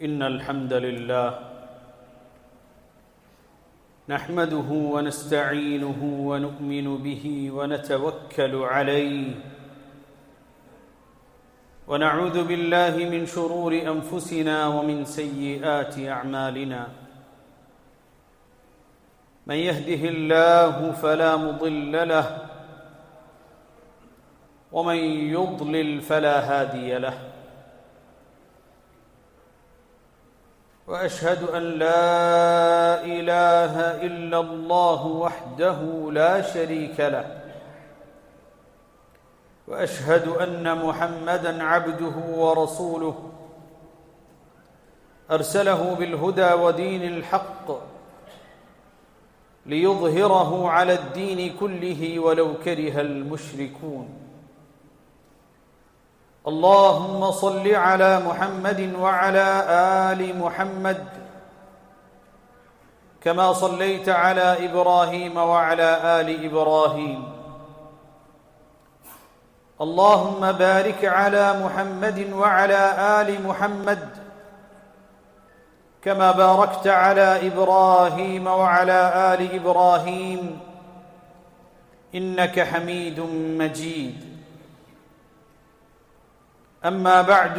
إن الحمد لله نحمده ونستعينه ونؤمن به ونتوكل عليه ونعوذ بالله من شرور أنفسنا ومن سيئات أعمالنا من يهده الله فلا مضل له ومن يضلل فلا هادي له وأشهد أن لا إله إلا الله وحده لا شريك له وأشهد أن محمدًا عبده ورسوله أرسله بالهدى ودين الحق ليظهره على الدين كله ولو كره المشركون اللهم صل على محمد وعلى آل محمد كما صليت على إبراهيم وعلى آل إبراهيم اللهم بارك على محمد وعلى آل محمد كما باركت على إبراهيم وعلى آل إبراهيم إنك حميد مجيد أما بعد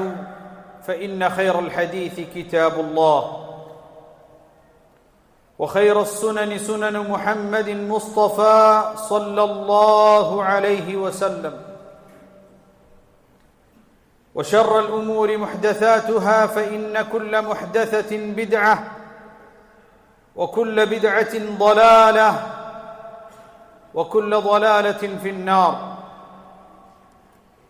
فإن خير الحديث كتاب الله وخير السنن سنن محمد مصطفى صلى الله عليه وسلم وشر الأمور محدثاتها فإن كل محدثة بدعة وكل بدعة ضلالة وكل ضلالة في النار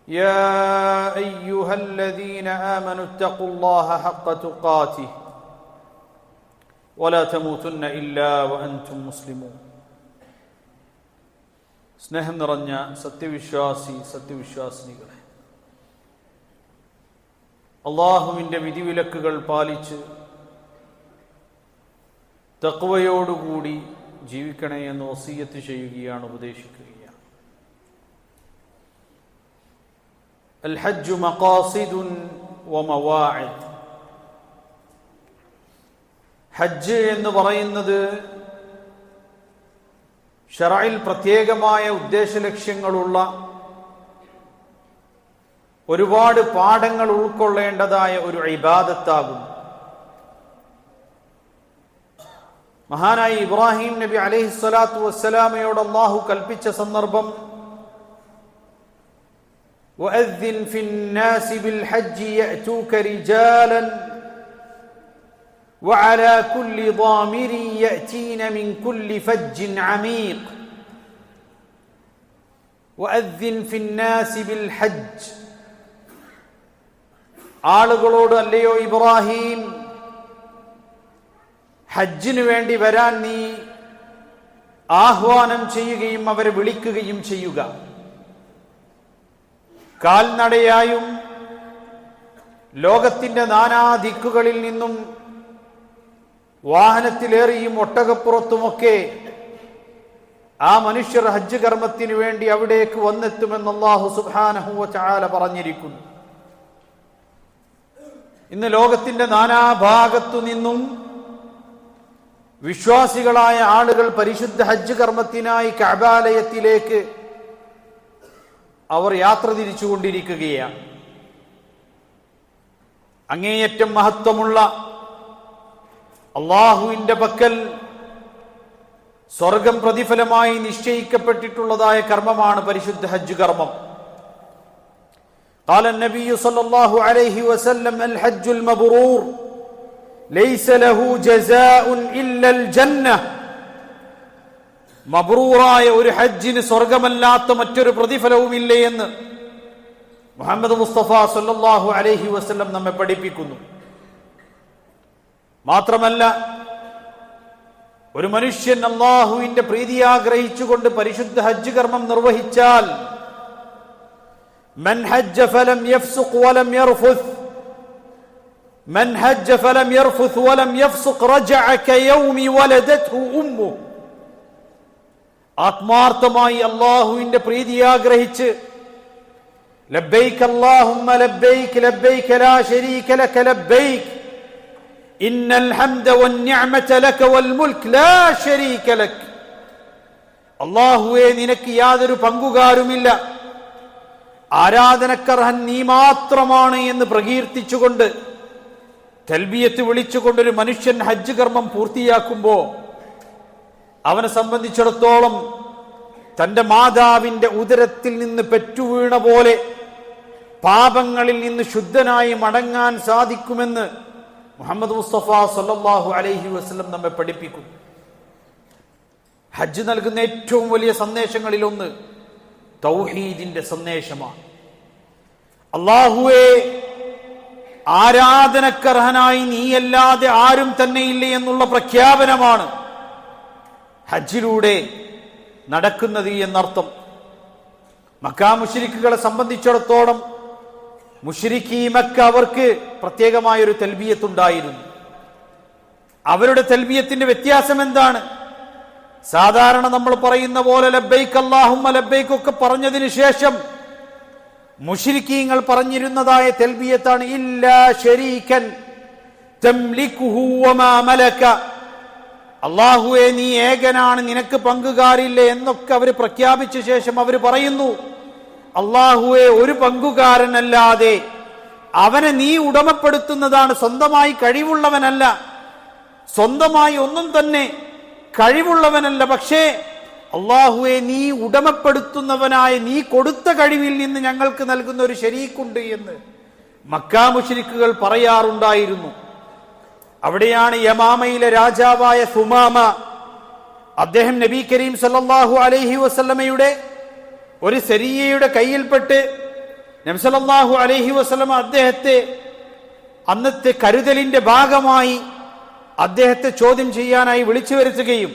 يا أيها الذين آمنوا اتقوا الله حق تقاته ولا تموتن إلا وأنتم مسلمون സ്നേഹം നിറഞ്ഞ സത്യവിശ്വാസിനികളെ, അല്ലാഹുവിൻ്റെ വിധിവിലക്കുകൾ പാലിച്ച് തഖ്വയോടുകൂടി ജീവിക്കണേ എന്ന് വസിയ്യത്ത് ചെയ്യുകയാണ്, ഉപദേശിക്കുകയാണ്. അൽ ഹജ്ജു മഖാസിദുൻ വമവാഇദ്. ഹജ്ജ് എന്ന് പറയുന്നത് ശറഇൽ പ്രത്യേകമായ ഉദ്ദേശലക്ഷ്യങ്ങളുള്ള, ഒരുപാട് പാഠങ്ങൾ ഉൾക്കൊള്ളേണ്ടതായ ഒരു ഇബാദത്താകും. മഹാനായ ഇബ്രാഹിം നബി അലൈഹിസ്സലാത്തു വസ്സലാമയോട് അല്ലാഹു കൽപ്പിച്ച സന്ദർഭം, വഅദ്ദിൻ ഫിന്നാസി ബിൽഹജ്ജി യഅതൂക റിജാലൻ വഅലാ കുല്ലി ളാമിരിൻ യഅതീന മിൻ കുല്ലി ഫജ്ജിൻ അമീഖ് വഅദ്ദിൻ ഫിന്നാസി ബിൽഹജ്ജ്. ആളുകളോട് അല്ലയോ ഇബ്രാഹിം, ഹജ്ജിനു വേണ്ടി വരാൻ നീ ആഹ്വാനം ചെയ്യുകയും അവരെ വിളിക്കുകയും ചെയ്യുക. കാൽനടയായും ലോകത്തിന്റെ നാനാദിക്കുകളിൽ നിന്നും വാഹനത്തിലേറിയും ഒട്ടകപ്പുറത്തുമൊക്കെ ആ മനുഷ്യർ ഹജ്ജ് കർമ്മത്തിനു വേണ്ടി അവിടേക്ക് വന്നെത്തുമെന്ന് അല്ലാഹു സുബ്ഹാനഹു വ തആല പറഞ്ഞിരിക്കുന്നു. ഇന്ന് ലോകത്തിന്റെ നാനാഭാഗത്തു നിന്നും വിശ്വാസികളായ ആളുകൾ പരിശുദ്ധ ഹജ്ജ് കർമ്മത്തിനായി കഅബാലയത്തിലേക്ക് അവർ യാത്ര തിരിച്ചുകൊണ്ടിരിക്കുകയാണ്. അങ്ങേയറ്റം മഹത്വമുള്ള അല്ലാഹുവിന്റെ പക്കൽ സ്വർഗം പ്രതിഫലമായി നിശ്ചയിക്കപ്പെട്ടിട്ടുള്ളതായ കർമ്മമാണ് പരിശുദ്ധ ഹജ്ജ് കർമ്മം. قال النبي صلى الله عليه وسلم الحج المبرور ليس له جزاء إلا الجنة. മബ്റൂറായ ഒരു ഹജ്ജിന് സ്വർഗമല്ലാത്ത മറ്റൊരു പ്രതിഫലവുമില്ല എന്ന് മുഹമ്മദ് മുസ്തഫ സല്ലല്ലാഹു അലൈഹി വസല്ലം നമ്മെ പഠിപ്പിക്കുന്നു. മാത്രമല്ല, ഒരു മനുഷ്യൻ അല്ലാഹുവിന്റെ പ്രീതി ആഗ്രഹിച്ചുകൊണ്ട് പരിശുദ്ധ ഹജ്ജ് കർമ്മം നിർവഹിച്ചാൽ, മൻ ഹജ്ജ ഫലം യഫ്സുഖ് വലം യർഫുസ് മൻ ഹജ്ജ ഫലം യർഫുസ് വലം യഫ്സുഖ് റജഅ കയൗമി വലദത്ഹു ഉമ്മു. ആത്മാർത്ഥമായി അല്ലാഹുവിന്റെ പ്രീതി ആഗ്രഹിച്ച് ലബ്ബൈക് അല്ലാഹുമ്മ ലബ്ബൈക് ലബ്ബൈക് ലാ ശരീക ലക ലബ്ബൈക് ഇന്നൽ ഹംദ വന്നിഅമത ലക വൽ മുൽക് ലാ ശരീക ലക്. അല്ലാഹുവേ, നിനക്ക് യാതൊരു പങ്കുകാരുമില്ല, ആരാധനക്കർഹൻ നീ മാത്രമാണ് എന്ന് പ്രകീർത്തിച്ചുകൊണ്ട് തൽബിയത്ത് വിളിച്ചുകൊണ്ടൊരു മനുഷ്യൻ ഹജ്ജ് കർമ്മം പൂർത്തിയാക്കുമ്പോൾ അവനെ സംബന്ധിച്ചിടത്തോളം തന്റെ മാതാവിന്റെ ഉദരത്തിൽ നിന്ന് പെറ്റുവീണ പോലെ പാപങ്ങളിൽ നിന്ന് ശുദ്ധനായി മടങ്ങാൻ സാധിക്കുമെന്ന് മുഹമ്മദ് മുസ്തഫ സല്ലല്ലാഹു അലൈഹി വസല്ലം നമ്മെ പഠിപ്പിക്കുന്നു. ഹജ്ജ് നൽകുന്ന ഏറ്റവും വലിയ സന്ദേശങ്ങളിൽ ഒന്ന് തൗഹീദിന്റെ സന്ദേശമാണ്. അല്ലാഹുവേ, ആരാധനക്കർഹനായി നീയല്ലാതെ ആരും തന്നെയില്ല എന്നുള്ള പ്രഖ്യാപനമാണ് ഹജ്ജിലൂടെ നടക്കുന്നത് എന്നർത്ഥം. മക്കാ മുശ്രിക്കുകളെ സംബന്ധിച്ചിടത്തോളം മുശ്രിക്കീ മക്ക അവർക്ക് പ്രത്യേകമായൊരു തൽബിയത്തുണ്ടായിരുന്നു. അവരുടെ തൽബിയത്തിന്റെ വ്യത്യാസം എന്താണ്? സാധാരണ നമ്മൾ പറയുന്ന പോലെ ലബ്ബൈക് അല്ലാഹുമ്മ ലബ്ബൈക് ഒക്കെ പറഞ്ഞതിന് ശേഷം മുശ്രിക്കീങ്ങൾ പറഞ്ഞിരുന്നതായ തൽബിയത്താണ് ഇല്ലാ ശരീകൻ തംലികുഹു വമാ മലക. അല്ലാഹുവേ, നീ ഏകനാണ്, നിനക്ക് പങ്കുകാരില്ല എന്നൊക്കെ അവർ പ്രഖ്യാപിച്ച ശേഷം അവർ പറയുന്നു, അല്ലാഹുവേ, ഒരു പങ്കുകാരനല്ലാതെ അവനെ നീ ഉടമപ്പെടുത്തുന്നതാണ്, സ്വന്തമായി കഴിവുള്ളവനല്ല, സ്വന്തമായി ഒന്നും തന്നെ കഴിവുള്ളവനല്ല. പക്ഷേ അല്ലാഹുവേ, നീ ഉടമപ്പെടുത്തുന്നവനായ നീ കൊടുത്ത കഴിവിൽ നിന്ന് ഞങ്ങൾക്ക് നൽകുന്ന ഒരു ശരീക്കുണ്ട് എന്ന് മക്കാ മുശ്രിക്കുകൾ പറയാറുണ്ടായിരുന്നു. അവിടെയാണ് യമാമയിലെ രാജാവായ സുമാമ, അദ്ദേഹം നബി കരീം സല്ലല്ലാഹു അലൈഹി വസല്ലമയുടെ ഒരു സരിയയുടെ കയ്യിൽപ്പെട്ട് നബി സല്ലല്ലാഹു അലൈഹി വസല്ലമ അദ്ദേഹത്തെ അന്നത്തെ കരുതലിന്റെ ഭാഗമായി അദ്ദേഹത്തെ ചോദ്യം ചെയ്യാനായി വിളിച്ചു വരുത്തുകയും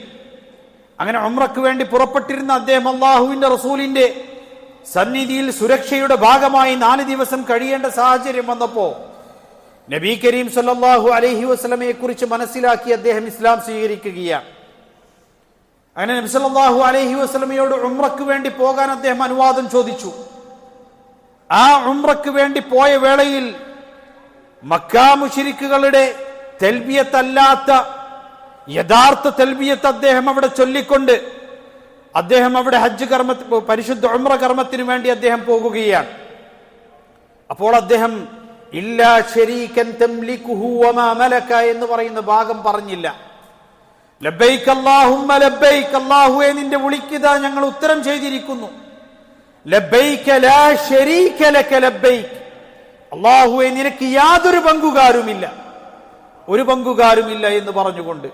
അങ്ങനെ ഉംറയ്ക്ക് വേണ്ടി പുറപ്പെട്ടിരുന്ന അദ്ദേഹം അല്ലാഹുവിന്റെ റസൂലിന്റെ സന്നിധിയിൽ സുരക്ഷയുടെ ഭാഗമായി 4 ദിവസം കഴിയേണ്ട സാഹചര്യം വന്നപ്പോ നബി കരീം സല്ലല്ലാഹു അലൈഹി വസല്ലമയെ കുറിച്ച് മനസ്സിലാക്കി അദ്ദേഹം ഇസ്ലാം സ്വീകരിക്കുകയാണ്. അങ്ങനെ നബി സല്ലല്ലാഹു അലൈഹി വസല്ലമയോട് ഉംറയ്ക്ക് വേണ്ടി പോകാൻ അദ്ദേഹം അനുവാദം ചോദിച്ചു. ആ ഉംറയ്ക്ക് വേണ്ടി പോയ വേളയിൽ മക്കാ മുശ്രിക്കുകളുടെ തൽബിയത്തല്ലാത്ത യഥാർത്ഥ തൽബിയത്ത് അദ്ദേഹം അവിടെ ചൊല്ലിക്കൊണ്ട് അദ്ദേഹം അവിടെ ഹജ്ജ് പരിശുദ്ധ ഉംറ കർമ്മത്തിന് വേണ്ടി അദ്ദേഹം പോകുകയാണ്. അപ്പോൾ അദ്ദേഹം ഇല്ലാ ശരീകൻ തംലികുഹു വമാ മലക എന്ന് പറയുന്ന ഭാഗം പറഞ്ഞില്ല. ലബ്ബൈക അല്ലാഹുമ്മ ലബ്ബൈക, അല്ലാഹുവേ, നിന്റെ വിളിക്കിതാ ഞങ്ങൾ ഉത്തരം ചെയ്തിരിക്കുന്നു. ലബ്ബൈക ലാ ശരീക ലക ലബ്ബൈക, അല്ലാഹുവേ, നിനക്ക് യാതൊരു പങ്കുകാരുമില്ല, ഒരു പങ്കുകാരുമില്ല എന്ന് പറഞ്ഞുകൊണ്ട്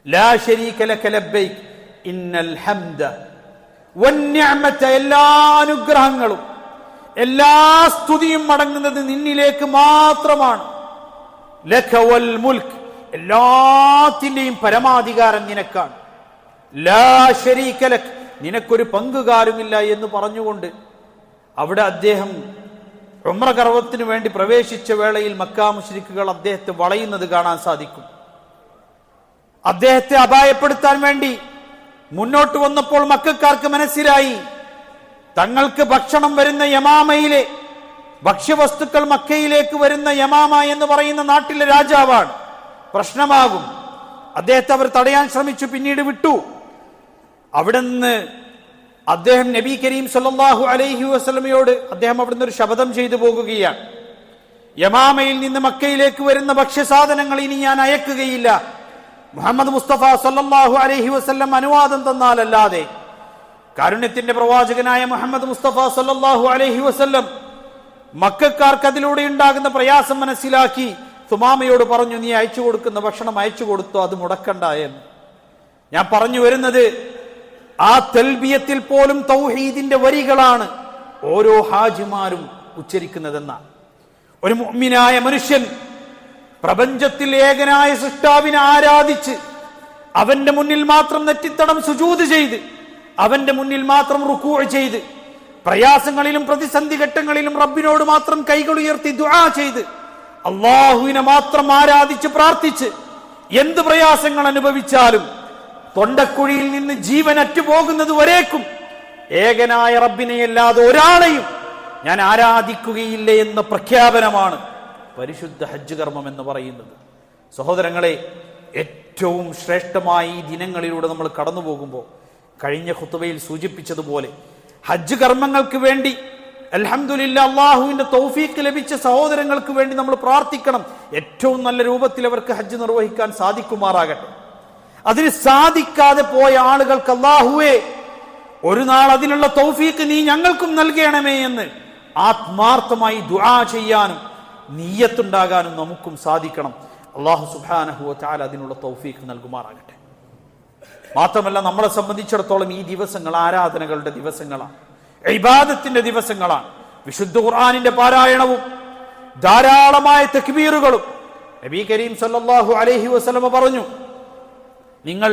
ലാ ശരീക ലക ലബ്ബൈക ഇന്നൽ ഹംദ വന്നിഅമത, എല്ലാ അനുഗ്രഹങ്ങളും എല്ലാ സ്തുതിയും മടങ്ങുന്നത് നിന്നിലേക്ക് മാത്രമാണ്. ലക വൽ മുൽക്, എല്ലാത്തിന്റെയും പരമാധികാരം നിനക്കാണ്. ലാ ശരീക ലക്, നിനക്കൊരു പങ്കുകാരുമില്ല എന്ന് പറഞ്ഞുകൊണ്ട് അവിടെ അദ്ദേഹം ഉംറ കർമ്മത്തിന് വേണ്ടി പ്രവേശിച്ച വേളയിൽ മക്കാ മുശ്രിക്കുകൾ അദ്ദേഹത്തെ വളയുന്നത് കാണാൻ സാധിക്കും. അദ്ദേഹത്തെ അപായപ്പെടുത്താൻ വേണ്ടി മുന്നോട്ട് വന്നപ്പോൾ മക്കക്കാർക്ക് മനസ്സിലായി തങ്ങൾക്ക് ഭക്ഷണം വരുന്ന യമാമയിലെ ഭക്ഷ്യവസ്തുക്കൾ മക്കയിലേക്ക് വരുന്ന യമാമ എന്ന് പറയുന്ന നാട്ടിലെ രാജാവാണ്, പ്രശ്നമാകും. അദ്ദേഹത്തെ അവർ തടയാൻ ശ്രമിച്ചു, പിന്നീട് വിട്ടു. അവിടെ നിന്ന് അദ്ദേഹം നബി കരീം സല്ലല്ലാഹു അലൈഹി വസല്ലമയോട് അദ്ദേഹം അവിടുന്ന് ഒരു ശപഥം ചെയ്തു പോകുകയാണ്. യമാമയിൽ നിന്ന് മക്കയിലേക്ക് വരുന്ന ഭക്ഷ്യസാധനങ്ങൾ ഇനി ഞാൻ അയക്കുകയില്ല, മുഹമ്മദ് മുസ്തഫ സല്ലല്ലാഹു അലൈഹി വസല്ലം അനുവാദം തന്നാലല്ലാതെ. കാരുണ്യത്തിന്റെ പ്രവാചകനായ മുഹമ്മദ് മുസ്തഫ സല്ലല്ലാഹു അലൈഹി വസല്ലം മക്കക്കാർക്ക് അതിലൂടെ ഉണ്ടാകുന്ന പ്രയാസം മനസ്സിലാക്കി സുമാമയോട് പറഞ്ഞു, നീ അയച്ചു കൊടുക്കുന്ന ഭക്ഷണം അയച്ചു കൊടുത്തു, അത് മുടക്കണ്ട എന്ന്. ഞാൻ പറഞ്ഞു വരുന്നത്, ആ തൽബിയത്തിൽ പോലും തൗഹീദിന്റെ വരികളാണ് ഓരോ ഹാജിമാരും ഉച്ചരിക്കുന്നതെന്നാണ്. ഒരു മുഅ്മിനായ മനുഷ്യൻ പ്രപഞ്ചത്തിൽ ഏകനായ സൃഷ്ടാവിനെ ആരാധിച്ച് അവന്റെ മുന്നിൽ മാത്രം നെറ്റിത്തടം സുജൂദ് ചെയ്ത് അവന്റെ മുന്നിൽ മാത്രം റുകൂഅ് ചെയ്ത് പ്രയാസങ്ങളിലും പ്രതിസന്ധി ഘട്ടങ്ങളിലും റബ്ബിനോട് മാത്രം കൈകൾ ഉയർത്തി ദുആ ചെയ്ത് അല്ലാഹുവിനെ മാത്രം ആരാധിച്ച് പ്രാർത്ഥിച്ച് എന്ത് പ്രയാസങ്ങൾ അനുഭവിച്ചാലും തൊണ്ടക്കുഴിയിൽ നിന്ന് ജീവൻ അറ്റുപോകുന്നത് വരേക്കും ഏകനായ റബ്ബിനെയല്ലാതെ ഒരാളെയും ഞാൻ ആരാധിക്കുകയില്ല എന്ന പ്രഖ്യാപനമാണ് പരിശുദ്ധ ഹജ്ജ് കർമ്മം എന്ന് പറയുന്നത്. സഹോദരങ്ങളെ, ഏറ്റവും ശ്രേഷ്ഠമായ ഈ ദിനങ്ങളിലൂടെ നമ്മൾ കടന്നു പോകുമ്പോൾ കഴിഞ്ഞ ഖുതുബയിൽ സൂചിപ്പിച്ചതുപോലെ ഹജ്ജ് കർമ്മങ്ങൾക്ക് വേണ്ടി അൽഹംദുലില്ലാഹ് അല്ലാഹുവിന്റെ തൗഫീഖ് ലഭിച്ച സഹോദരങ്ങൾക്ക് വേണ്ടി നമ്മൾ പ്രാർത്ഥിക്കണം. ഏറ്റവും നല്ല രൂപത്തിൽ അവർക്ക് ഹജ്ജ് നിർവഹിക്കാൻ സാധിക്കുമാറാകട്ടെ. അതിന് സാധിക്കാതെ പോയ ആളുകൾക്ക് അല്ലാഹുവേ ഒരു നാൾ അതിനുള്ള തൗഫീഖ് നീ ഞങ്ങൾക്കും നൽകണമേ എന്ന് ആത്മാർത്ഥമായി ദുആ ചെയ്യാനും നിയ്യത്തുണ്ടാകാനും നമുക്കും സാധിക്കണം. അല്ലാഹു സുബ്ഹാനഹു വ തആല അതിനുള്ള തൗഫീഖ് നൽകുമാറാകട്ടെ. മാത്രമല്ല, നമ്മളെ സംബന്ധിച്ചിടത്തോളം ഈ ദിവസങ്ങൾ ആരാധനകളുടെ ദിവസങ്ങളാണ്, ഇബാദത്തിന്റെ ദിവസങ്ങളാണ്. വിശുദ്ധ ഖുർആനിന്റെ പാരായണവും ധാരാളമായ തക്ബീറുകളും. നബി കരീം സല്ലല്ലാഹു അലൈഹി വസല്ലമ പറഞ്ഞു, നിങ്ങൾ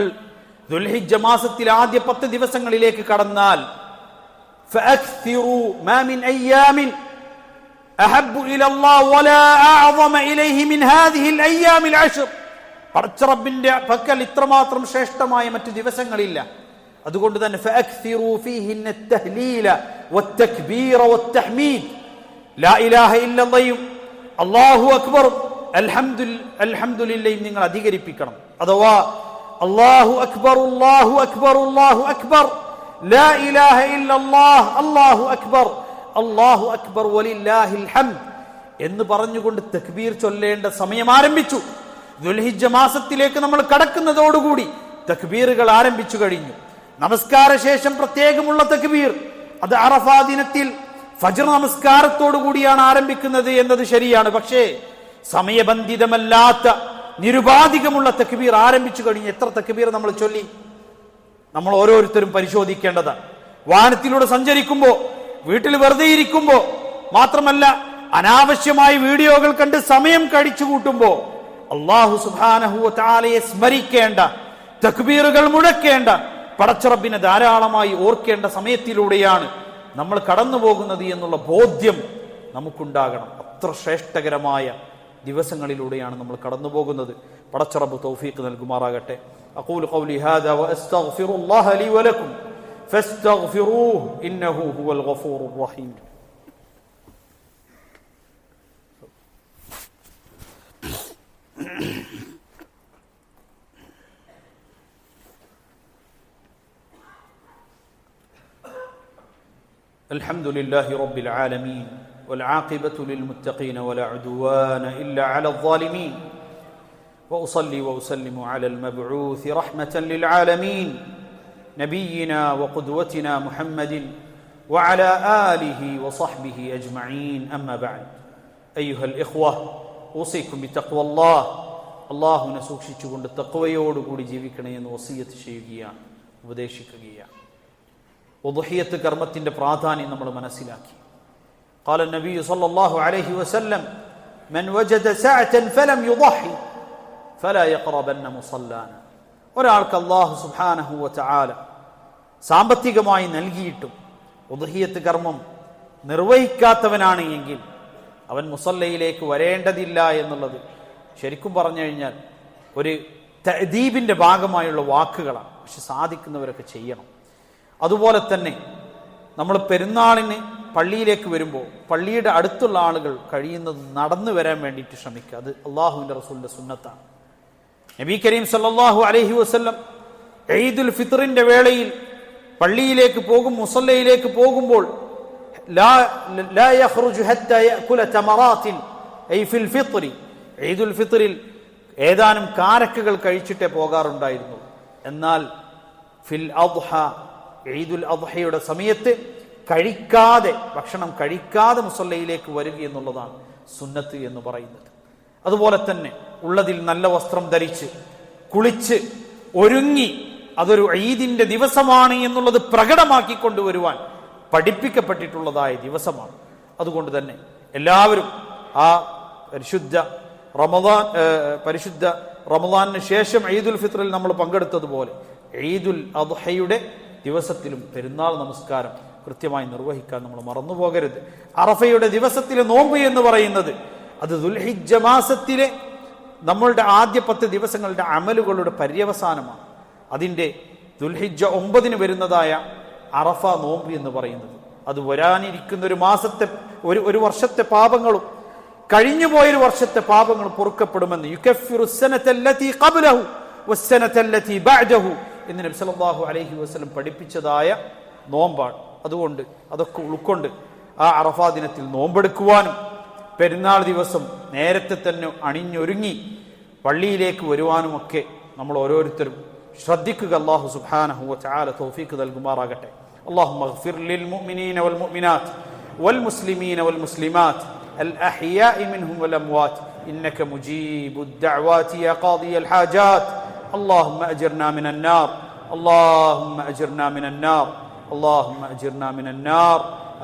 ദുൽഹിജ്ജ മാസത്തിലെ ആദ്യ 10 ദിവസങ്ങളിലേക്ക് കടന്നാൽ ഫഅക്സിറു മാ മിൻ അയ്യാമിൻ അഹബ്ബു ഇലല്ലാഹ് വലാ അഅ്ളമ ഇലൈഹി മിൻ ഹാദിഹിൽ അയ്യാമിൽ അശ്ർ. പടച്ച റബ്ബിന്റെ പക്കൽ ഇത്രമാത്രം ശ്രേഷ്ഠമായ മറ്റു ദിവസങ്ങളില്ല. അതുകൊണ്ട് തന്നെ ഫഅക്സിറു ഫീഹിന്ന തഹ്ലീല വത്തക്ബീറ വത്തഹ്മീദ്. ലാ ഇലാഹ ഇല്ലല്ലാഹ് അല്ലാഹു അക്ബർ അൽഹംദുലില്ലാഹ് നിങ്ങൾ അധികരിപ്പിക്കണം. അഥവാ അല്ലാഹു അക്ബർ അല്ലാഹു അക്ബർ അല്ലാഹു അക്ബർ ലാ ഇലാഹ ഇല്ലല്ലാഹ് അല്ലാഹു അക്ബർ അല്ലാഹു അക്ബർ വലില്ലാഹിൽ ഹംദ് എന്ന് പറഞ്ഞുകൊണ്ട് തക്ബീർ ചൊല്ലേണ്ട സമയം ആരംഭിച്ചു. ദുൽഹിജ്ജ മാസത്തിലേക്ക് നമ്മൾ കടക്കുന്നതോടുകൂടി തക്ബീറുകൾ ആരംഭിച്ചു കഴിഞ്ഞു. നമസ്കാര ശേഷം പ്രത്യേകമുള്ള തക്ബീർ അത് അറഫാ ദിനത്തിൽ ഫജ്ർ നമസ്കാരത്തോടു കൂടിയാണ് ആരംഭിക്കുന്നത് എന്നത് ശരിയാണ്. പക്ഷേ സമയബന്ധിതമല്ലാത്ത നിരുപാധികമുള്ള തക്ബീർ ആരംഭിച്ചു കഴിഞ്ഞു. എത്ര തക്ബീർ നമ്മൾ ചൊല്ലി? നമ്മൾ ഓരോരുത്തരും പരിശോധിക്കേണ്ടതാണ്. വാഹനത്തിലൂടെ സഞ്ചരിക്കുമ്പോ, വീട്ടിൽ വെറുതെ ഇരിക്കുമ്പോ, മാത്രമല്ല അനാവശ്യമായി വീഡിയോകൾ കണ്ട് സമയം കഴിച്ചു കൂട്ടുമ്പോ അല്ലാഹു സുബ്ഹാനഹു വ തആലയെ സ്മരിക്കേണ്ട, തക്ബീറുകൾ മുഴക്കേണ്ട, പടച്ചറബിനെ ധാരാളമായി ഓർക്കേണ്ട സമയത്തിലൂടെയാണ് നമ്മൾ കടന്നു പോകുന്നത് എന്നുള്ള ബോധ്യം നമുക്കുണ്ടാകണം. അത്ര ശ്രേഷ്ഠകരമായ ദിവസങ്ങളിലൂടെയാണ് നമ്മൾ കടന്നു പോകുന്നത്. പടച്ചറബ് തൗഫീഖ് നൽകുമാറാകട്ടെ. അഖൂലു ഖൗലി ഹാദാ വഅസ്തഗ്ഫിറുല്ലാഹ ലി വലക്കും ഫസ്തഗ്ഫിറൂഹു ഇന്നഹു ഹുവൽ ഗഫൂറുർ റഹീം. الحمد لله رب العالمين والعاقبة للمتقين ولا عدوان إلا على الظالمين وأصلي وأسلم على المبعوث رحمة للعالمين نبينا وقدوتنا محمد وعلى آله وصحبه أجمعين أما بعد أيها الإخوة أوصيكم بتقوى الله. അള്ളാഹുവിനെ സൂക്ഷിച്ചുകൊണ്ട് തഖ്വയോടുകൂടി ജീവിക്കണമെന്ന് വസിയത്ത് ചെയ്യുകയാണ്, ഉപദേശിക്കുകയാണ്. ഉദ്ഹിയ്യത്ത് കർമ്മത്തിന്റെ പ്രാധാന്യം നമ്മൾ മനസ്സിലാക്കി. قال النبي صلى الله عليه وسلم من وجد ساعة فلم يضحي فلا يقربن مصلانا. ഒരാൾക്ക് അല്ലാഹു സുബ്ഹാനഹു വ തആല സാമ്പത്തികമായി നൽകിയിട്ടും ഉദ്ഹിയ്യത്ത് കർമ്മം നിർവഹിക്കാത്തവനാണ് എങ്കിൽ അവൻ മുസല്ലയിലേക്ക് വരേണ്ടതില്ല എന്നുള്ളത് ശരിക്കും പറഞ്ഞു കഴിഞ്ഞാൽ ഒരു തഅദീബിന്റെ ഭാഗമായുള്ള വാക്കുകളാണ്. പക്ഷെ സാധിക്കുന്നവരൊക്കെ ചെയ്യണം. അതുപോലെ തന്നെ നമ്മൾ പെരുന്നാളിന് പള്ളിയിലേക്ക് വരുമ്പോൾ പള്ളിയുടെ അടുത്തുള്ള ആളുകൾ കഴിയുന്നത് നടന്നു വരാൻ വേണ്ടിയിട്ട് ശ്രമിക്കുക. അത് അള്ളാഹുവിന്റെ റസൂലിന്റെ സുന്നത്താണ്. നബി കരീം സല്ലല്ലാഹു അലൈഹി വസല്ലം ഈദുൽ ഫിത്റിന്റെ വേളയിൽ പള്ളിയിലേക്ക് പോകും, മുസല്ലയിലേക്ക് പോകുമ്പോൾ ലാ യഖ്റുജു ഹത്താ യഅകുല തമറാത്തിൻ ഐ ഫിൽ ഫിത്രി, ഈദുൽ ഫിത്റിൽ ഏതാനും കാരക്കകൾ കഴിച്ചിട്ടേ പോകാറുണ്ടായിരുന്നു. എന്നാൽ ഫിൽ അദ്ഹ, ഈദുൽ അദ്ഹയുടെ സമയത്ത് ഭക്ഷണം കഴിക്കാതെ മുസല്ലയിലേക്ക് വരിക എന്നുള്ളതാണ് സുന്നത്ത് എന്ന് പറയുന്നത്. അതുപോലെ തന്നെ ഉള്ളതിൽ നല്ല വസ്ത്രം ധരിച്ച് കുളിച്ച് ഒരുങ്ങി അതൊരു ഈദിന്റെ ദിവസമാണ് എന്നുള്ളത് പ്രകടമാക്കി കൊണ്ടുവരുവാൻ പഠിപ്പിക്കപ്പെട്ടിട്ടുള്ളതായ ദിവസമാണ്. അതുകൊണ്ട് തന്നെ എല്ലാവരും ആ പരിശുദ്ധ റമദാനിന് ശേഷം ഈദുൽ ഫിത്റിൽ നമ്മൾ പങ്കെടുത്തതുപോലെ ഈദുൽ അദ്ഹയുടെ ദിവസത്തിലും പെരുന്നാൾ നമസ്കാരം കൃത്യമായി നിർവഹിക്കാൻ നമ്മൾ മറന്നുപോകരുത്. അറഫയുടെ ദിവസത്തിലെ നോമ്പ് എന്ന് പറയുന്നത് അത് ദുൽഹിജ്ജ മാസത്തിലെ നമ്മളുടെ ആദ്യ 10 ദിവസങ്ങളുടെ അമലുകളുടെ പര്യവസാനമാണ്. അതിൻ്റെ ദുൽഹിജ്ജ 9 വരുന്നതായ അറഫ നോമ്പ് എന്ന് പറയുന്നത് അത് വരാനിരിക്കുന്ന ഒരു മാസത്തെ ഒരു വർഷത്തെ പാപങ്ങളും കഴിഞ്ഞുപോയൊരു വർഷത്തെ പാപങ്ങൾ പൊറുക്കപ്പെടുമെന്ന് യുകഫിറു സനതല്ലതി ഖബ്ലഹു വസ്സനതല്ലതി ബഅദഹു എന്ന് നബി സല്ലല്ലാഹു അലൈഹി വസല്ലം പഠിപ്പിച്ചതായ നോമ്പാണ്. അതുകൊണ്ട് അതൊക്കെ ഉൾക്കൊണ്ട് ആ അറഫാ ദിനത്തിൽ നോമ്പെടുക്കുവാനും പെരുന്നാൾ ദിവസം നേരത്തെ തന്നെ അണിഞ്ഞൊരുങ്ങി പള്ളിയിലേക്ക് വരുവാനുമൊക്കെ നമ്മൾ ഓരോരുത്തരും ശ്രദ്ധിക്കുക. അല്ലാഹു സുബ്ഹാനഹു വ തആല തൗഫീഖ് നൽകുമാറാകട്ടെ. اللهم اغفر للمؤمنين والمؤمنات والمسلمين والمسلمات الأحياء منهم والأموات إنك مجيب الدعوات يا قاضي الحاجات. اللهم أجرنا من النار، اللهم أجرنا من النار، اللهم أجرنا من النار.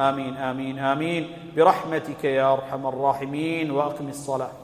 آمين آمين آمين برحمتك يا أرحم الراحمين. وأقم الصلاة.